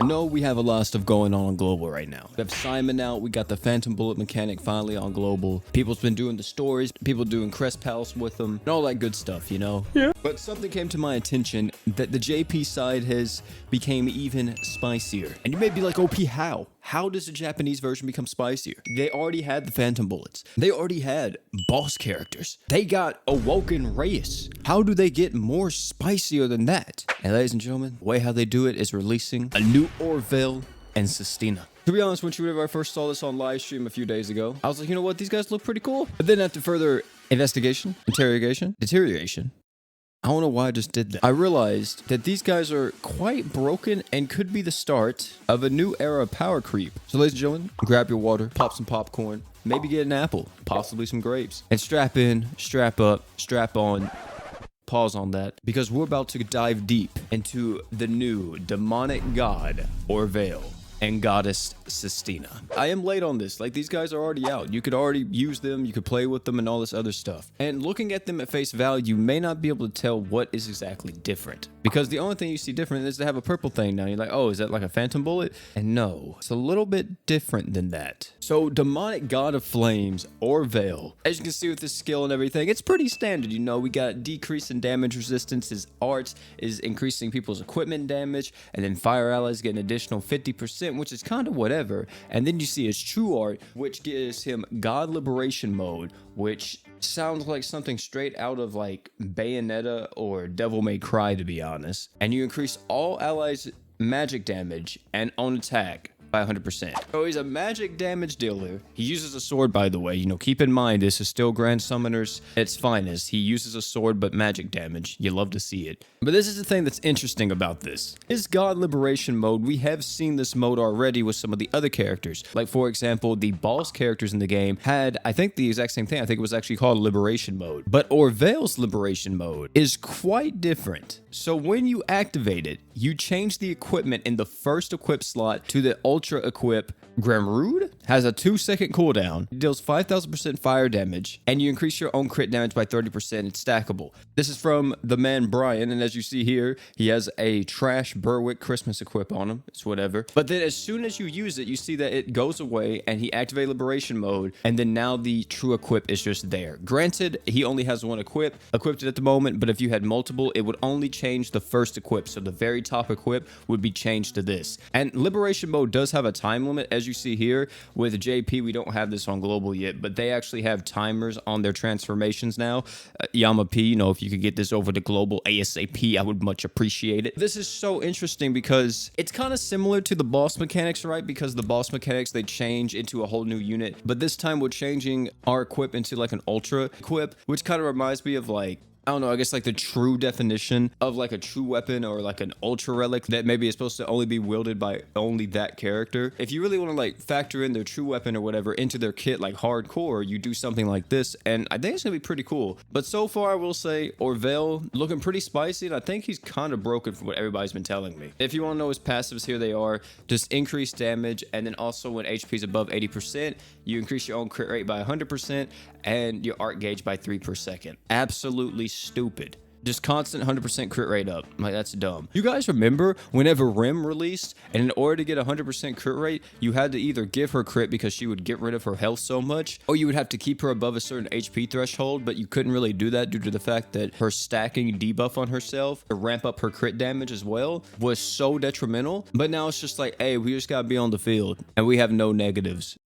No, we have a lot of stuff going on global right now. We have Simon out. We got the Phantom Bullet mechanic finally on global. People's been doing the stories. People doing Crest Palace with them. And all that good stuff, you know? Yeah. But something came to my attention that the JP side has became even spicier. And you may be like, OP, how? How does the Japanese version become spicier? They already had the Phantom Bullets. They already had boss characters. They got Awoken Reyes. How do they get more spicier than that? And ladies and gentlemen, the way how they do it is releasing a new Orville and Sistina. To be honest, whenever I first saw this on live stream a few days ago, I was like, you know what? These guys look pretty cool. But then after further investigation, interrogation, deterioration, I don't know why I just did that. I realized that these guys are quite broken and could be the start of a new era of power creep. So ladies and gentlemen, grab your water, pop some popcorn, maybe get an apple, possibly some grapes, and strap in, strap up, strap on. Pause on that, because we're about to dive deep into the new demonic god Orvelle and goddess Sistina. I am late on this. Like, these guys are already out. You could already use them, you could play with them and all this other stuff. And looking at them at face value, you may not be able to tell what is exactly different, because the only thing you see different is they have a purple thing now. You're like, oh, is that like a Phantom Bullet? And no, it's a little bit different than that. So demonic god of flames, Orvelle, as you can see with his skill and everything, it's pretty standard. You know, we got decrease in damage resistance. His art is increasing people's equipment damage, and then fire allies get an additional 50%, which is kind of whatever. And then you see his true art, which gives him God Liberation mode, which sounds like something straight out of like Bayonetta or Devil May Cry, to be honest. And you increase all allies' magic damage and on attack by 100%. So he's a magic damage dealer. He uses a sword, by the way. You know, keep in mind, this is still Grand Summoner's at its finest. He uses a sword, but magic damage. You love to see it. But this is the thing that's interesting about this. His God Liberation mode, we have seen this mode already with some of the other characters. Like, for example, the boss characters in the game had, I think, the exact same thing. I think it was actually called Liberation mode. But Orvelle's Liberation mode is quite different. So when you activate it, you change the equipment in the first equip slot to the Ultra Equip. Gramrude has a 2-second cooldown, deals 5,000% fire damage, and you increase your own crit damage by 30%. It's stackable. This is from the man Brian, and as you see here, he has a trash Berwick Christmas equip on him. It's whatever. But then as soon as you use it, you see that it goes away, and he activates Liberation mode, and then now the true equip is just there. Granted, he only has one equipped at the moment, but if you had multiple, it would only change the first equip, so the very top equip would be changed to this. And Liberation mode does have a time limit, as you see here. With JP, we don't have this on global yet, but they actually have timers on their transformations now. Yama P, you know, if you could get this over to global ASAP, I would much appreciate it. This is so interesting because it's kind of similar to the boss mechanics, right? Because the boss mechanics, they change into a whole new unit, but this time we're changing our equip into like an ultra equip, which kind of reminds me of like, I don't know, I guess like the true definition of like a true weapon or like an ultra relic that maybe is supposed to only be wielded by only that character. If you really want to like factor in their true weapon or whatever into their kit like hardcore, you do something like this, and I think it's gonna be pretty cool. But so far, I will say Orvelle looking pretty spicy, and I think he's kind of broken from what everybody's been telling me. If you want to know his passives, here they are. Just increase damage, and then also when HP is above 80%, you increase your own crit rate by 100% and your art gauge by 3 per second. Absolutely stupid. Just constant 100% crit rate up. Like, that's dumb. You guys remember whenever Rim released, and in order to get 100% crit rate, you had to either give her crit because she would get rid of her health so much, or you would have to keep her above a certain HP threshold, but you couldn't really do that due to the fact that her stacking debuff on herself to ramp up her crit damage as well was so detrimental. But now it's just like, hey, we just gotta be on the field, and we have no negatives.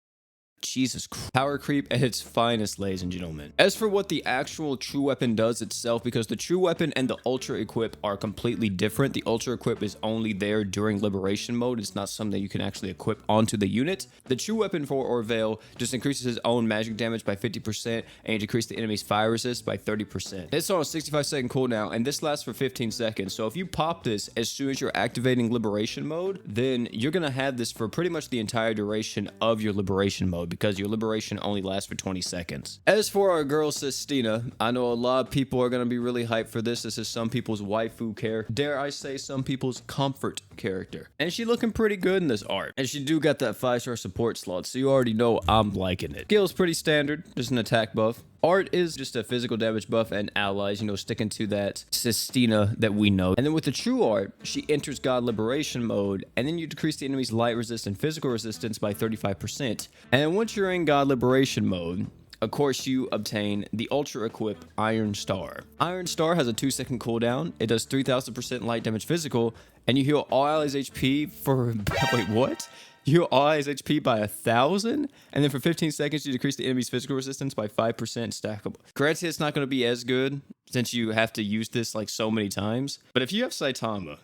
Jesus Christ. Power creep at its finest, ladies and gentlemen. As for what the actual true weapon does itself, because the true weapon and the ultra equip are completely different. The ultra equip is only there during liberation mode. It's not something that you can actually equip onto the unit. The true weapon for Orvelle just increases his own magic damage by 50% and decreases the enemy's fire resist by 30%. It's on a 65-second cooldown, and this lasts for 15 seconds. So if you pop this as soon as you're activating liberation mode, then you're gonna have this for pretty much the entire duration of your liberation mode, because your liberation only lasts for 20 seconds. As for our girl Sistina, I know a lot of people are going to be really hyped for this. This is some people's waifu character. Dare I say some people's comfort character. And she looking pretty good in this art. And she do got that 5-star support slot, so you already know I'm liking it. Skill's pretty standard, just an attack buff. Art is just a physical damage buff and allies, you know, sticking to that Sistina that we know. And then with the true art, she enters God Liberation mode, and then you decrease the enemy's light resist and physical resistance by 35%. And then once you're in God Liberation mode, of course, you obtain the Ultra Equip Iron Star. Iron Star has a 2-second cooldown. It does 3000% light damage physical, and you heal all allies HP for... Wait, what? You heal all allies HP by 1,000, and then for 15 seconds, you decrease the enemy's physical resistance by 5% stackable. Granted, it's not going to be as good since you have to use this like so many times. But if you have Saitama,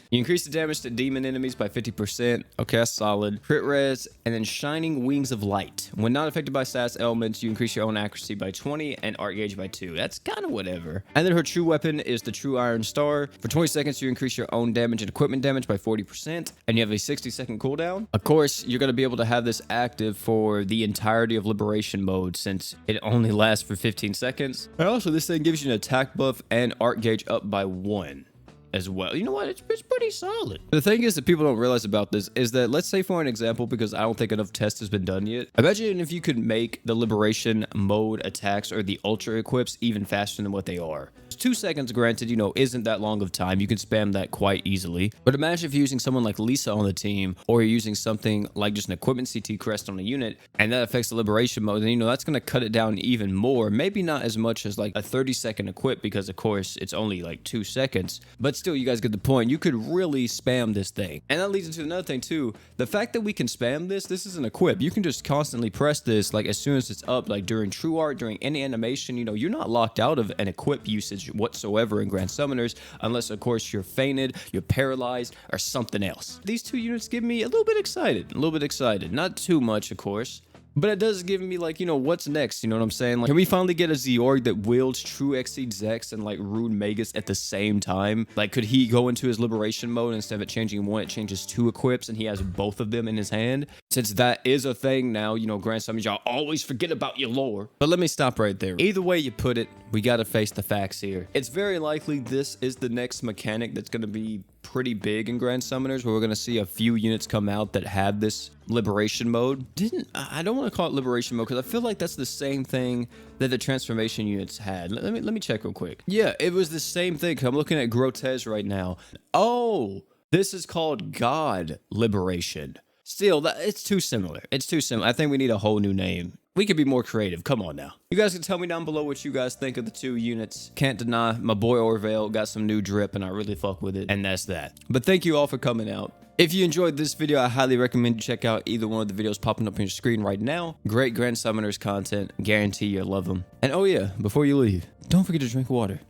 you increase the damage to demon enemies by 50%. Okay, that's solid. Crit res, and then Shining Wings of Light. When not affected by status elements, you increase your own accuracy by 20 and art gauge by 2. That's kind of whatever. And then her true weapon is the True Iron Star. For 20 seconds, you increase your own damage and equipment damage by 40%, and you have a 60-second cooldown. Of course, you're going to be able to have this active for the entirety of Liberation mode since it only lasts for 15 seconds. And also, this thing gives you an attack buff and art gauge up by 1 as well. You know what? It's pretty solid. The thing is that people don't realize about this is that, let's say for an example, because I don't think enough tests has been done yet, imagine if you could make the Liberation mode attacks or the Ultra equips even faster than what they are. 2 seconds, granted, you know, isn't that long of time. You can spam that quite easily. But imagine if you're using someone like Lisa on the team, or you're using something like just an equipment CT crest on a unit, and that affects the Liberation mode, then, you know, that's going to cut it down even more. Maybe not as much as like a 30-second equip, because of course it's only like 2 seconds. But still, you guys get the point. You could really spam this thing. And that leads into another thing too. The fact that we can spam this is an equip. You can just constantly press this like as soon as it's up, like during true art, during any animation. You know, you're not locked out of an equip usage whatsoever in Grand Summoners, unless of course you're fainted, you're paralyzed, or something else. These two units give me a little bit excited. Not too much, of course. But it does give me, like, you know, what's next? You know what I'm saying? Like, can we finally get a Zeorg that wields True Exceed Zex and, like, Rude Magus at the same time? Like, could he go into his Liberation mode, instead of it changing one, it changes 2 equips, and he has both of them in his hand? Since that is a thing now, you know, Grand Summons, y'all always forget about your lore. But let me stop right there. Either way you put it, we gotta face the facts here. It's very likely this is the next mechanic that's gonna be pretty big in Grand Summoners, where we're going to see a few units come out that have this Liberation mode. I don't want to call it Liberation mode because I feel like that's the same thing that the transformation units had. Let me check real quick. Yeah, it was the same thing. I'm looking at Grotez right now. Oh, this is called God Liberation. Still, it's too similar. I think we need a whole new name. We could be more creative. Come on now. You guys can tell me down below what you guys think of the 2 units. Can't deny my boy Orvell got some new drip and I really fuck with it. And that's that. But thank you all for coming out. If you enjoyed this video, I highly recommend you check out either one of the videos popping up on your screen right now. Great Grand Summoners content. Guarantee you'll love them. And oh yeah, before you leave, don't forget to drink water.